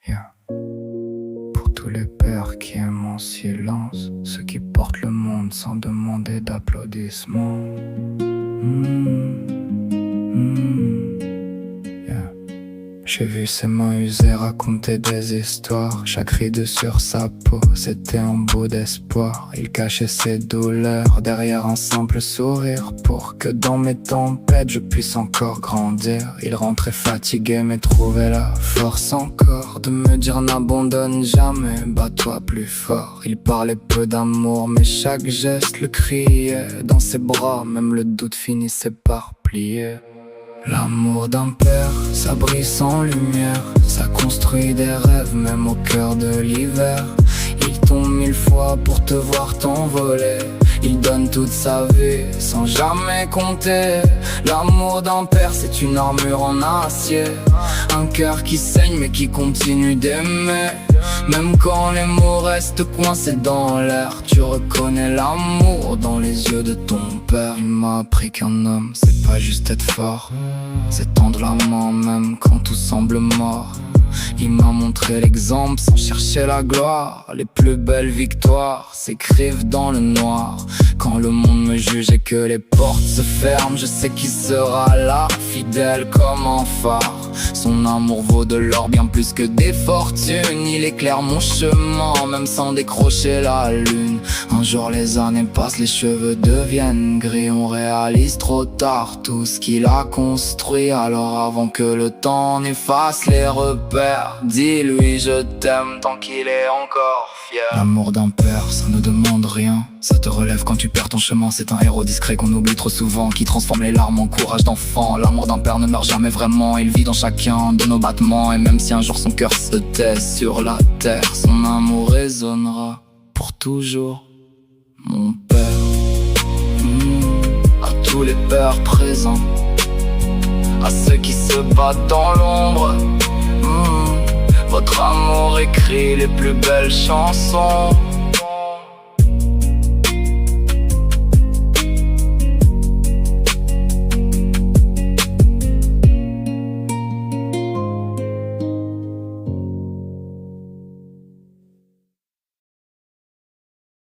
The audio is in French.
Yeah. Pour tous les pères qui aiment en silence, ceux qui portent le monde sans demander d'applaudissements. Yeah. J'ai vu ses mains usées raconter des histoires. Chaque ride sur sa peau, c'était un bout d'espoir. Il cachait ses douleurs derrière un simple sourire, pour que dans mes tempêtes je puisse encore grandir. Il rentrait fatigué mais trouvait la force encore de me dire n'abandonne jamais, bats-toi plus fort. Il parlait peu d'amour mais chaque geste le criait. Dans ses bras même le doute finissait par plier. L'amour d'un père, ça brille sans lumière, ça construit des rêves même au cœur de l'hiver. Il tombe 1000 fois pour te voir t'envoler. Il donne toute sa vie sans jamais compter. L'amour d'un père, c'est une armure en acier, un cœur qui saigne mais qui continue d'aimer. Même quand les mots restent coincés dans l'air, tu reconnais l'amour dans les yeux de ton père. Il m'a appris qu'un homme, c'est pas juste être fort, c'est tendre la main même quand tout semble mort. Il m'a montré l'exemple sans chercher la gloire. Les plus belles victoires s'écrivent dans le noir. Quand le monde me juge et que les portes se ferment, je sais qu'il sera là, fidèle comme un phare. Son amour vaut de l'or bien plus que des fortunes. Il éclaire mon chemin même sans décrocher la lune. Un jour les années passent, les cheveux deviennent gris. On réalise trop tard tout ce qu'il a construit. Alors avant que le temps n'efface les repères, dis-lui je t'aime tant qu'il est encore fier. L'amour d'un père, ça ne demande rien, ça te relève quand tu perds ton chemin. C'est un héros discret qu'on oublie trop souvent, qui transforme les larmes en courage d'enfant. L'amour d'un père ne meurt jamais vraiment, il vit dans chacun de nos battements. Et même si un jour son cœur se tait sur la terre, son amour résonnera pour toujours. Mon père, à tous les pères présents, à ceux qui se battent dans l'ombre, votre amour écrit les plus belles chansons.